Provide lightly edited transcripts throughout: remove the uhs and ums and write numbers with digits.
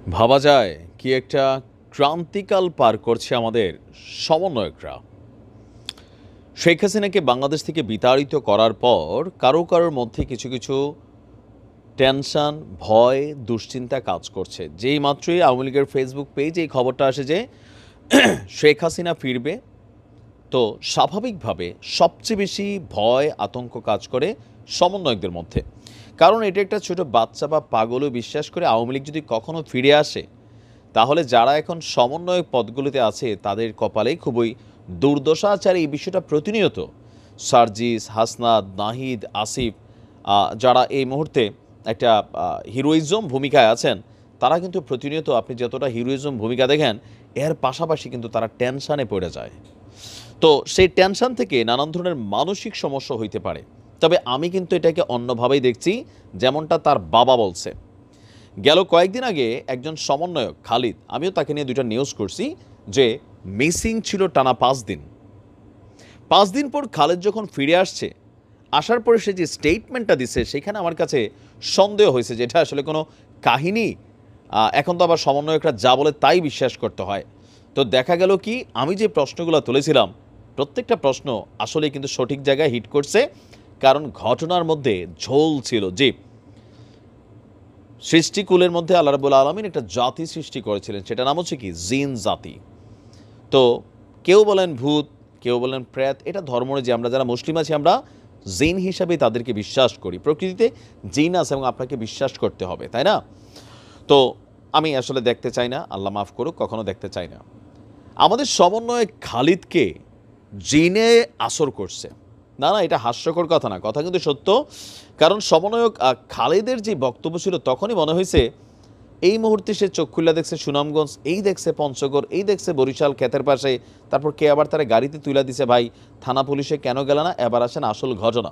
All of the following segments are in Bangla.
ভাবা যায় কি একটা ক্রান্তিকাল পার করছে আমাদের সমন্বয়করা। শেখ হাসিনাকে বাংলাদেশ থেকে বিতাড়িত করার পর কারোর মধ্যে কিছু কিছু টেনশন, ভয়, দুশ্চিন্তা কাজ করছে। যেই মাত্রই আওয়ামী লীগের ফেসবুক পেজে এই খবরটা আসে যে শেখ হাসিনা ফিরবে, তো স্বাভাবিকভাবে সবচেয়ে বেশি ভয় আতঙ্ক কাজ করে সমন্বয়কদের মধ্যে। কারণ এটা একটা ছোট বাচ্চা বা পাগলও বিশ্বাস করে আওয়ামী লীগ যদি কখনো ফিরে আসে, তাহলে যারা এখন সমন্বয় পদগুলিতে আছে তাদের কপালে খুবই দুর্দশা আছে। আর এই বিষয়টা প্রতিনিয়ত সার্জিস, হাসনাত, নাহিদ, আসিফ, যারা এই মুহূর্তে একটা হিরোইজম ভূমিকায় আছেন, তারা কিন্তু প্রতিনিয়ত আপনি যতটা হিরোইজম ভূমিকা দেখেন, এর পাশাপাশি কিন্তু তারা টেনশানে পড়ে যায়। তো সেই টেনশন থেকে নানান ধরনের মানসিক সমস্যা হইতে পারে। তবে আমি কিন্তু এটাকে অন্যভাবেই দেখছি, যেমনটা তার বাবা বলছে। গেল কয়েকদিন আগে একজন সমন্বয়ক খালিদ, আমিও তাকে নিয়ে দুইটা নিউজ করছি যে মিসিং ছিল টানা 5 দিন। 5 দিন পর খালেদ যখন ফিরে আসছে, আসার পরে সে যে স্টেটমেন্টটা দিচ্ছে, সেখানে আমার কাছে সন্দেহ হয়েছে যে এটা আসলে কোনো কাহিনী। এখন তো আবার সমন্বয়করা যা বলে তাই বিশ্বাস করতে হয়। তো দেখা গেল কি, আমি যে প্রশ্নগুলো তুলেছিলাম প্রত্যেকটা প্রশ্ন আসলে কিন্তু সঠিক জায়গায় হিট করছে। কারণ ঘটনার মধ্যে ঝোল ছিল। যে সৃষ্টিকুলের মধ্যে আল্লাহ রাব্বুল আলামিন একটা জাতি সৃষ্টি করেছিলেন, সেটা নাম হচ্ছে কি জিন জাতি। তো কেউ বলেন ভূত, কেউ বলেন প্রেত, এটা ধর্মরে যে আমরা যারা মুসলিম আছি আমরা জিন হিসাবে তাদেরকে বিশ্বাস করি। প্রকৃতিতে জিন আছে এবং আপনাকে বিশ্বাস করতে হবে, তাই না? তো আমি আসলে দেখতে চাই না, আল্লাহ মাফ করুক, কখনো দেখতে চাই না আমাদের সমন্বয়ে খালিদকে জিনে আসর করছে। না না, এটা হাস্যকর কথা না, কথা কিন্তু সত্য। কারণ সমন্বয়ক খালিদের যে বক্তব্য ছিল, তখনই মনে হয়েছে এই মুহূর্তে সে চোখ খুলে দেখছে সুনামগঞ্জ, এই দেখছে পঞ্চগড়, এই দেখছে বরিশাল ক্ষেতের পাশে, তারপর কে আবার তারা গাড়িতে তুলে দিছে। ভাই, থানা পুলিশে কেন গেল না? এবার আসেন আসল ঘটনা।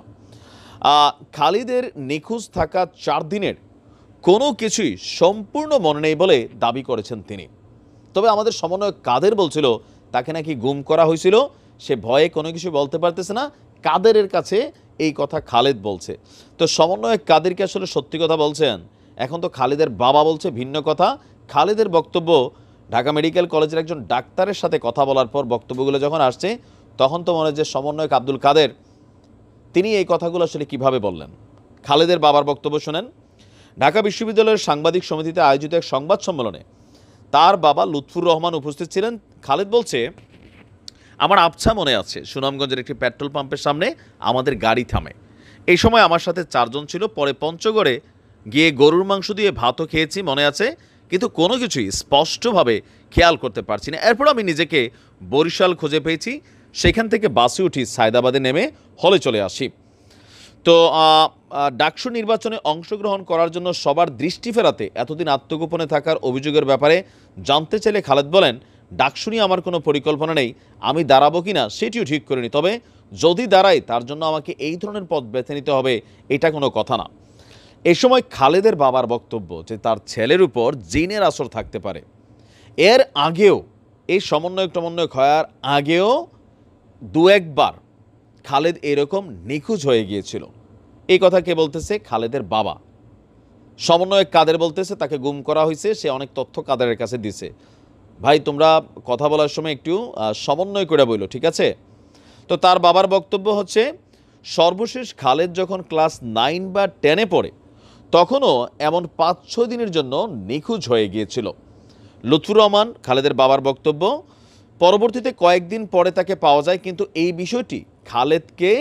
খালিদের নিখোঁজ থাকা 4 দিনের কোনো কিছুই সম্পূর্ণ মনে নেই বলে দাবি করেছেন তিনি। তবে আমাদের সমন্বয়ক কাদের বলছিল তাকে নাকি গুম করা হয়েছিল, সে ভয়ে কোনো কিছু বলতে পারতেছে না। কাদেরের কাছে এই কথা খালেদ বলছে। তো সমন্বয়ক কাদেরকে আসলে সত্যি কথা বলছেন? এখন তো খালিদের বাবা বলছে ভিন্ন কথা। খালিদের বক্তব্য ঢাকা মেডিকেল কলেজের একজন ডাক্তারের সাথে কথা বলার পর বক্তব্যগুলো যখন আসছে, তখন তো মনে হয় যে সমন্বয়ক আব্দুল কাদের তিনি এই কথাগুলো আসলে কিভাবে বললেন। খালেদের বাবার বক্তব্য শুনেন। ঢাকা বিশ্ববিদ্যালয়ের সাংবাদিক সমিতিতে আয়োজিত এক সংবাদ সম্মেলনে তার বাবা লুৎফুর রহমান উপস্থিত ছিলেন। খালেদ বলছে, আমার আবছা মনে আছে সুনামগঞ্জের একটি পেট্রোল পাম্পের সামনে আমাদের গাড়ি থামে। এই সময় আমার সাথে 4 জন ছিল। পরে পঞ্চগড়ে গিয়ে গরুর মাংস দিয়ে ভাতও খেয়েছি, মনে আছে, কিন্তু কোনো কিছুই স্পষ্টভাবে খেয়াল করতে পারছি না। এরপর আমি নিজেকে বরিশাল খুঁজে পেয়েছি, সেখান থেকে বাসে উঠি, সায়দাবাদে নেমে হলে চলে আসি। তো ডাকসু নির্বাচনে অংশগ্রহণ করার জন্য সবার দৃষ্টি ফেরাতে এতদিন আত্মগোপনে থাকার অভিযোগের ব্যাপারে জানতে চাইলে খালেদ বলেন, ডাকসু নিয়ে আমার কোনো পরিকল্পনা নেই, আমি দাঁড়াবো কিনা সেটিও ঠিক করিনি, তবে যদি দাঁড়াই তার জন্য আমাকে এই ধরনের পথ বেছে নিতে হবে, এটা কোনো কথা না। এ সময় খালেদের বাবার বক্তব্য যে তার ছেলের উপর জিনের আসর থাকতে পারে। এর আগেও এই সমন্বয়ক হওয়ার আগেও দু একবার খালেদ এরকম নিখোঁজ হয়ে গিয়েছিল। এই কথা কে বলতেছে? খালেদের বাবা। সমন্বয়ক কাদের বলতেছে তাকে গুম করা হয়েছে, সে অনেক তথ্য কাদেরের কাছে দিছে। ভাই, তোমরা কথা বলার সময় একটু সমন্বয় করে বইলো, ঠিক আছে? তো তার বাবার বক্তব্য হচ্ছে, সর্বশেষ খালেদ যখন ক্লাস 9 বা 10-এ পড়ে, তখনও এমন 5-6 দিনের জন্য নিখোঁজ হয়ে গিয়েছিল। লুৎফুর রহমান খালেদের বাবার বক্তব্য, পরবর্তীতে কয়েকদিন পরে তাকে পাওয়া যায়, কিন্তু এই বিষয়টি খালেদকে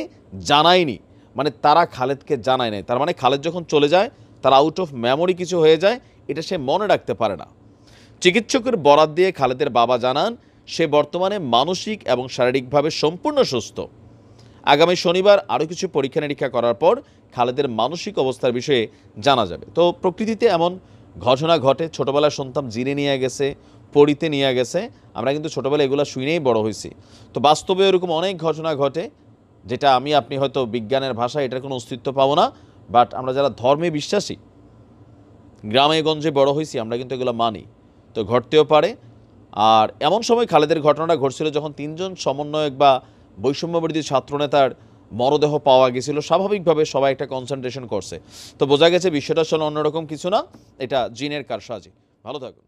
জানায়নি। মানে তারা খালেদকে জানায় নাই, তার মানে খালেদ যখন চলে যায় তার আউট অফ মেমোরি কিছু হয়ে যায়, এটা সে মনে রাখতে পারে না। চিকিৎসকের বরাত দিয়ে খালেদের বাবা জানান, সে বর্তমানে মানসিক এবং শারীরিকভাবে সম্পূর্ণ সুস্থ। আগামী শনিবার আরও কিছু পরীক্ষা নিরীক্ষা করার পর খালেদের মানসিক অবস্থার বিষয়ে জানা যাবে। তো প্রকৃতিতে এমন ঘটনা ঘটে, ছোটোবেলায় শুনতাম জিনে নিয়ে গেছে, পড়িতে নিয়ে গেছে, আমরা কিন্তু ছোটোবেলায় এগুলো শুনেই বড় হয়েছি। তো বাস্তবে এরকম অনেক ঘটনা ঘটে, যেটা আমি আপনি হয়তো বিজ্ঞানের ভাষায় এটার কোনো অস্তিত্ব পাবো না, বাট আমরা যারা ধর্মে বিশ্বাসী, গ্রামে গঞ্জে বড় হয়েছি, আমরা কিন্তু এগুলো মানি। তো ঘটতেও পারে। আর এমন সময় খালেদের ঘটনাটা ঘটছিল যখন 3 জন সমন্বয়ক বা বৈষম্যবিরোধী ছাত্রনেতার মরদেহ পাওয়া গেছিল। স্বাভাবিকভাবে সবাই একটা কনসেন্ট্রেশন করছে। তো বোঝা গেছে বিষয়টা আসলে অন্যরকম কিছু না, এটা জিনের কারসাজি। ভালো থাকুন।